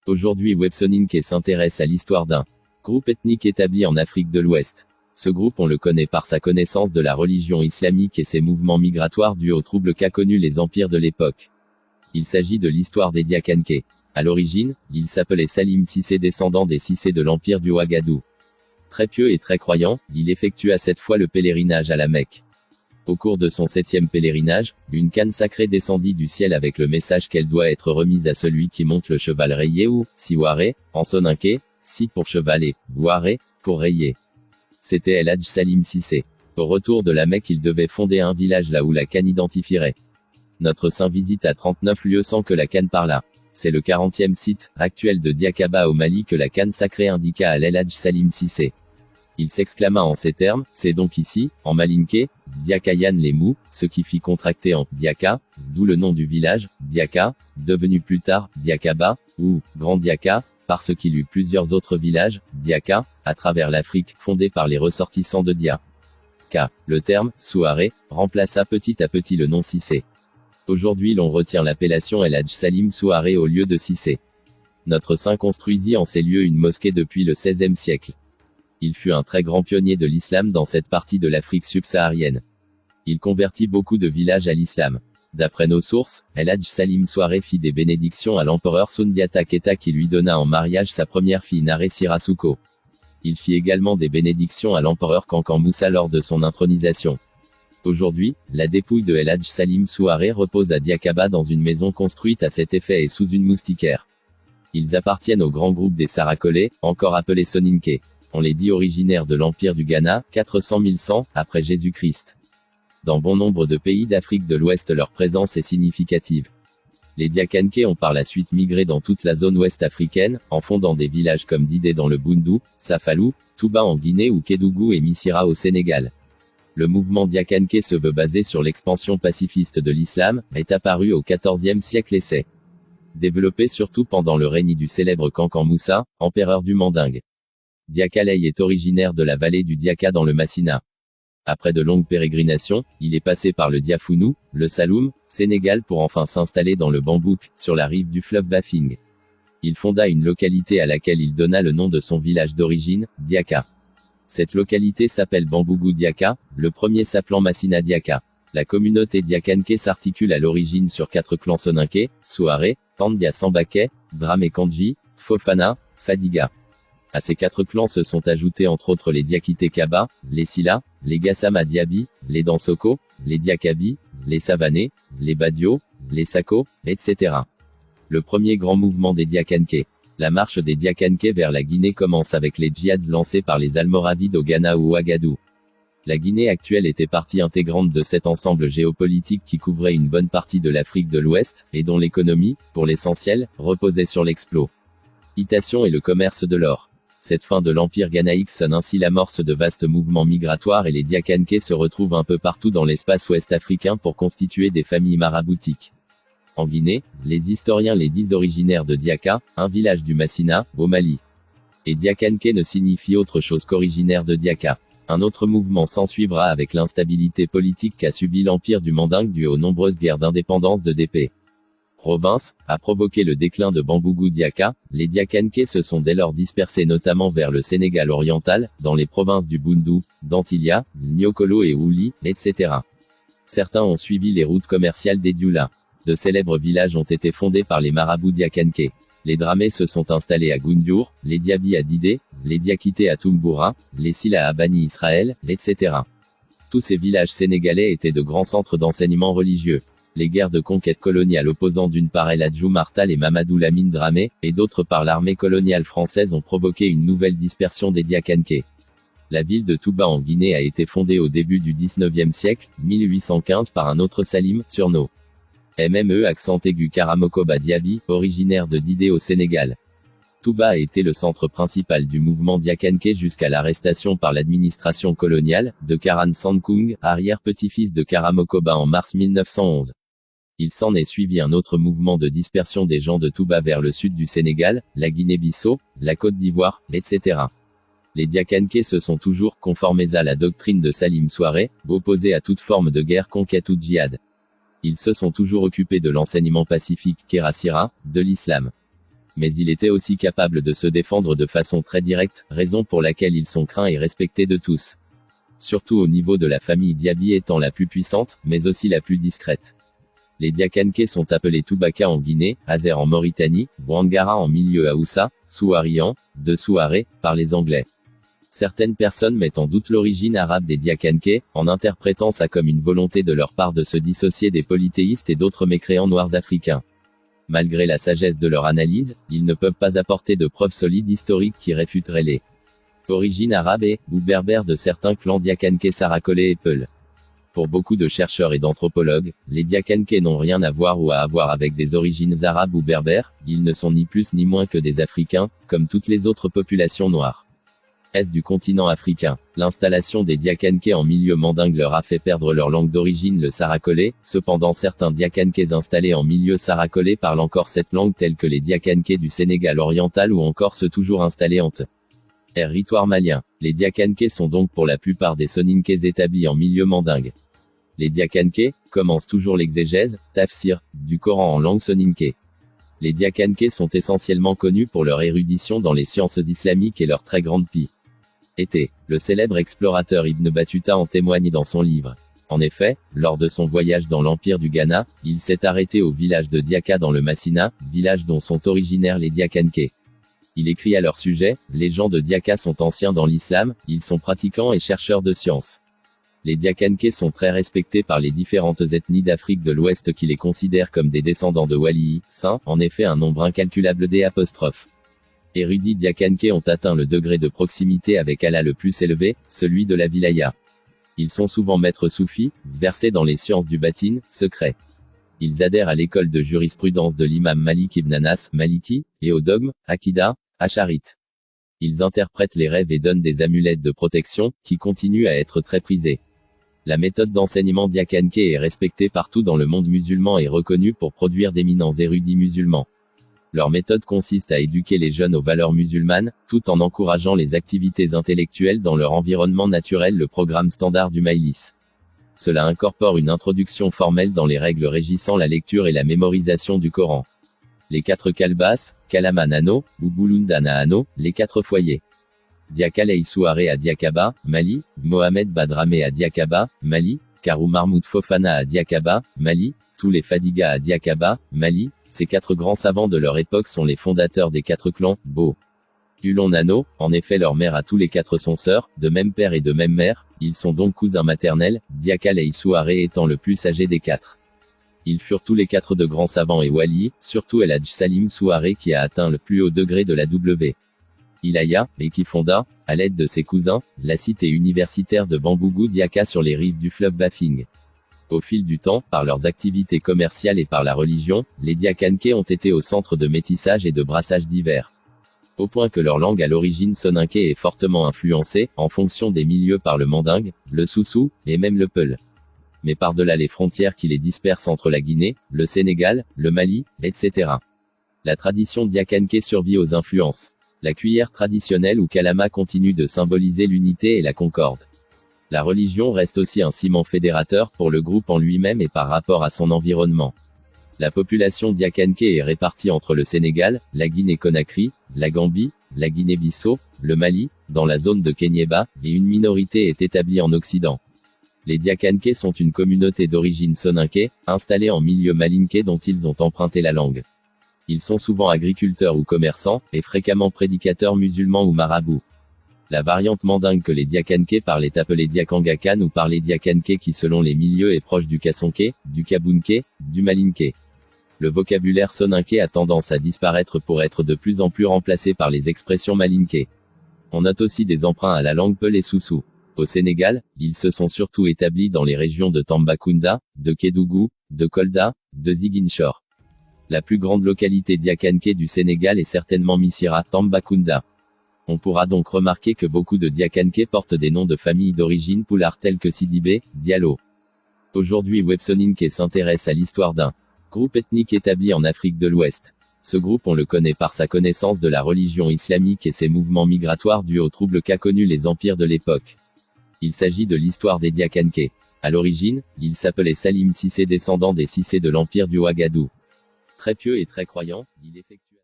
Aujourd'hui Websoninke s'intéresse à l'histoire d'un groupe ethnique établi en Afrique de l'Ouest. Ce groupe on le connaît par sa connaissance de la religion islamique et ses mouvements migratoires dus aux troubles qu'a connus les empires de l'époque. Il s'agit de l'histoire des Diakanké. À l'origine, il s'appelait Salim Cissé, descendant des Cissé de l'empire du Ouagadou. Très pieux et très croyant, il effectua 7 fois le pèlerinage à la Mecque. Au cours de son 7e pèlerinage, une canne sacrée descendit du ciel avec le message qu'elle doit être remise à celui qui monte le cheval rayé ou, siware, en soninké, si pour cheval et, ware, pour rayé. C'était El Hadj Salim Cissé. Au retour de la Mecque il devait fonder un village là où la canne identifierait. Notre saint visite à 39 lieux sans que la canne parlât. C'est le 40e site, actuel de Diakaba au Mali que la canne sacrée indiqua à El Hadj Salim Cissé. Il s'exclama en ces termes, c'est donc ici, en malinké, Diakayan les mous, ce qui fit contracter en Diaka, d'où le nom du village, Diaka, devenu plus tard, Diakaba, ou, Grand Diaka, parce qu'il eut plusieurs autres villages, Diaka, à travers l'Afrique, fondés par les ressortissants de Diaka. Le terme, Souaré, remplaça petit à petit le nom Cissé. Aujourd'hui l'on retient l'appellation El Hadj Salim Souaré au lieu de Cissé. Notre saint construisit en ces lieux une mosquée depuis le XVIe siècle. Il fut un très grand pionnier de l'islam dans cette partie de l'Afrique subsaharienne. Il convertit beaucoup de villages à l'islam. D'après nos sources, El Hadj Salim Souaré fit des bénédictions à l'empereur Sundiata Keita qui lui donna en mariage sa première fille Nare Sirasuko. Il fit également des bénédictions à l'empereur Kankan Moussa lors de son intronisation. Aujourd'hui, la dépouille de El Hadj Salim Souaré repose à Diakaba dans une maison construite à cet effet et sous une moustiquaire. Ils appartiennent au grand groupe des Sarakolé, encore appelés Soninké. On les dit originaires de l'Empire du Ghana, 400-1100, après Jésus-Christ. Dans bon nombre de pays d'Afrique de l'Ouest leur présence est significative. Les Diakanké ont par la suite migré dans toute la zone ouest africaine, en fondant des villages comme Didé dans le Boundou, Safalou, Touba en Guinée ou Kédougou et Missira au Sénégal. Le mouvement Diakanké se veut basé sur l'expansion pacifiste de l'islam, est apparu au XIVe siècle et s'est développé surtout pendant le règne du célèbre Kankan Moussa, empereur du Mandingue. Diakaley est originaire de la vallée du Diaka dans le Massina. Après de longues pérégrinations, il est passé par le Diafounou, le Saloum, Sénégal pour enfin s'installer dans le Bambouk, sur la rive du fleuve Bafing. Il fonda une localité à laquelle il donna le nom de son village d'origine, Diaka. Cette localité s'appelle Bambougou Diaka, le premier s'appelant Massina Diaka. La communauté Diakanké s'articule à l'origine sur 4 clans soninké, Souaré, Tandia Sambaké, Dramé Kandji, Fofana, Fadiga. À ces 4 clans se sont ajoutés entre autres les Diakité Kaba, les Silla, les Gassama Diaby, les Dansoko, les Diakabi, les Savanés, les Badio, les Sako, etc. Le premier grand mouvement des Diakanké. La marche des Diakanké vers la Guinée commence avec les djihads lancés par les Almoravides au Ghana ou Ouagadou. La Guinée actuelle était partie intégrante de cet ensemble géopolitique qui couvrait une bonne partie de l'Afrique de l'Ouest, et dont l'économie, pour l'essentiel, reposait sur l'exploitation et le commerce de l'or. Cette fin de l'empire ghanaïque sonne ainsi l'amorce de vastes mouvements migratoires et les Diakanké se retrouvent un peu partout dans l'espace ouest africain pour constituer des familles maraboutiques. En Guinée, les historiens les disent originaires de Diaka, un village du Massina, au Mali. Et Diakanké ne signifie autre chose qu'originaire de Diaka. Un autre mouvement s'ensuivra avec l'instabilité politique qu'a subi l'empire du Mandingue dû aux nombreuses guerres d'indépendance de D.P. Robins, a provoqué le déclin de Bambougou Diaka. Les Diakanké se sont dès lors dispersés notamment vers le Sénégal oriental, dans les provinces du Boundou, d'Antilia, Niokolo et Ouli, etc. Certains ont suivi les routes commerciales des Dioula. De célèbres villages ont été fondés par les marabouts Diakanké. Les Dramés se sont installés à Goundiour, les Diaby à Didé, les Diakité à Toumboura, les Silla à Bani Israël, etc. Tous ces villages sénégalais étaient de grands centres d'enseignement religieux. Les guerres de conquête coloniale opposant d'une part El Hadj Oumar Tall et Mamadou Lamine Dramé, et d'autre part l'armée coloniale française ont provoqué une nouvelle dispersion des Diakanké. La ville de Touba en Guinée a été fondée au début du XIXe siècle, 1815 par un autre Salim, surnom MME accent aigu Karamokoba Diaby, originaire de Didé au Sénégal. Touba a été le centre principal du mouvement Diakanké jusqu'à l'arrestation par l'administration coloniale, de Karan Sankung, arrière-petit-fils de Karamokoba en mars 1911. Il s'en est suivi un autre mouvement de dispersion des gens de Touba vers le sud du Sénégal, la Guinée-Bissau, la Côte d'Ivoire, etc. Les Diakanké se sont toujours, conformément à la doctrine de Salim Souaré, opposés à toute forme de guerre, conquête ou djihad. Ils se sont toujours occupés de l'enseignement pacifique, Kérasira, de l'islam. Mais il était aussi capable de se défendre de façon très directe, raison pour laquelle ils sont craints et respectés de tous. Surtout au niveau de la famille Diaby étant la plus puissante, mais aussi la plus discrète. Les Diakanké sont appelés Toubaka en Guinée, Azer en Mauritanie, Ouangara en milieu Haoussa, Souarian, de Souaré, par les Anglais. Certaines personnes mettent en doute l'origine arabe des Diakanké, en interprétant ça comme une volonté de leur part de se dissocier des polythéistes et d'autres mécréants noirs africains. Malgré la sagesse de leur analyse, ils ne peuvent pas apporter de preuves solides historiques qui réfuteraient les origines arabes et, ou berbères de certains clans Diakanké Sarakolé et Peul. Pour beaucoup de chercheurs et d'anthropologues, les Diakanké n'ont rien à voir ou à avoir avec des origines arabes ou berbères, ils ne sont ni plus ni moins que des Africains, comme toutes les autres populations noires. Est du continent africain. L'installation des Diakanké en milieu mandingue leur a fait perdre leur langue d'origine le sarakolé, cependant certains Diakanké installés en milieu sarakolé parlent encore cette langue tels que les Diakanké du Sénégal oriental ou encore ceux toujours installés en territoire malien. Les Diakanké sont donc pour la plupart des Soninkés établis en milieu mandingue. Les Diakanké commencent toujours l'exégèse, tafsir, du Coran en langue soninké. Les Diakanké sont essentiellement connus pour leur érudition dans les sciences islamiques et leur très grande piété. Le célèbre explorateur Ibn Battuta en témoigne dans son livre. En effet, lors de son voyage dans l'empire du Ghana, il s'est arrêté au village de Diaka dans le Massina, village dont sont originaires les Diakanké. Il écrit à leur sujet, les gens de Diaka sont anciens dans l'islam, ils sont pratiquants et chercheurs de sciences. Les Diakanké sont très respectés par les différentes ethnies d'Afrique de l'Ouest qui les considèrent comme des descendants de Wali, saints, en effet un nombre incalculable d'apostrophes. Érudits Diakanké ont atteint le degré de proximité avec Allah le plus élevé, celui de la wilaya. Ils sont souvent maîtres soufis, versés dans les sciences du batin, secret. Ils adhèrent à l'école de jurisprudence de l'imam Malik ibn Anas, Maliki, et au dogme, Akida, Acharit. Ils interprètent les rêves et donnent des amulettes de protection, qui continuent à être très prisées. La méthode d'enseignement Diakanké est respectée partout dans le monde musulman et reconnue pour produire d'éminents érudits musulmans. Leur méthode consiste à éduquer les jeunes aux valeurs musulmanes, tout en encourageant les activités intellectuelles dans leur environnement naturel. Le programme standard du Majlis. Cela incorpore une introduction formelle dans les règles régissant la lecture et la mémorisation du Coran. Les 4 kalbas, Kalaman Ano, ou Bulundana Ano, les 4 foyers. Diakalei Souaré à Diakaba, Mali, Mohamed Badramé à Diakaba, Mali, Karou Mahmoud Fofana à Diakaba, Mali, tous les Fadiga à Diakaba, Mali. Ces 4 grands savants de leur époque sont les fondateurs des 4 clans, Bo. Ulon Nano, en effet leur mère à tous les 4 sont sœurs, de même père et de même mère, ils sont donc cousins maternels, Diakalei Souaré étant le plus âgé des 4. Ils furent tous les 4 de grands savants et wali, surtout El Hadj Salim Souaré qui a atteint le plus haut degré de la wilaya, et qui fonda, à l'aide de ses cousins, la cité universitaire de Bambougou Diaka sur les rives du fleuve Bafing. Au fil du temps, par leurs activités commerciales et par la religion, les Diakanké ont été au centre de métissage et de brassage divers. Au point que leur langue à l'origine soninké est fortement influencée, en fonction des milieux par le mandingue, le soussou, et même le peul. Mais par-delà les frontières qui les dispersent entre la Guinée, le Sénégal, le Mali, etc. La tradition Diakanké survit aux influences. La cuillère traditionnelle ou kalama continue de symboliser l'unité et la concorde. La religion reste aussi un ciment fédérateur pour le groupe en lui-même et par rapport à son environnement. La population Diakanké est répartie entre le Sénégal, la Guinée-Conakry, la Gambie, la Guinée-Bissau, le Mali, dans la zone de Kéniéba, et une minorité est établie en Occident. Les Diakanké sont une communauté d'origine soninké, installée en milieu malinké dont ils ont emprunté la langue. Ils sont souvent agriculteurs ou commerçants, et fréquemment prédicateurs musulmans ou marabouts. La variante mandingue que les Diakanké parlent est appelée Diakangakan ou par les Diakanké qui selon les milieux est proche du Kassonké, du Kabounké, du Malinké. Le vocabulaire soninké a tendance à disparaître pour être de plus en plus remplacé par les expressions malinké. On note aussi des emprunts à la langue Peul et Soussou. Au Sénégal, ils se sont surtout établis dans les régions de Tambacounda, de Kédougou, de Kolda, de Ziguinchor. La plus grande localité Diakanké du Sénégal est certainement Missira, Tambacounda. On pourra donc remarquer que beaucoup de Diakanké portent des noms de familles d'origine poulard tels que Sidibé, Diallo. Aujourd'hui Websoninké s'intéresse à l'histoire d'un groupe ethnique établi en Afrique de l'Ouest. Ce groupe on le connaît par sa connaissance de la religion islamique et ses mouvements migratoires dus aux troubles qu'a connus les empires de l'époque. Il s'agit de l'histoire des Diakanké. À l'origine, il s'appelait Salim Cissé descendant des Cissé de l'empire du Ouagadou. Très pieux et très croyant, il effectue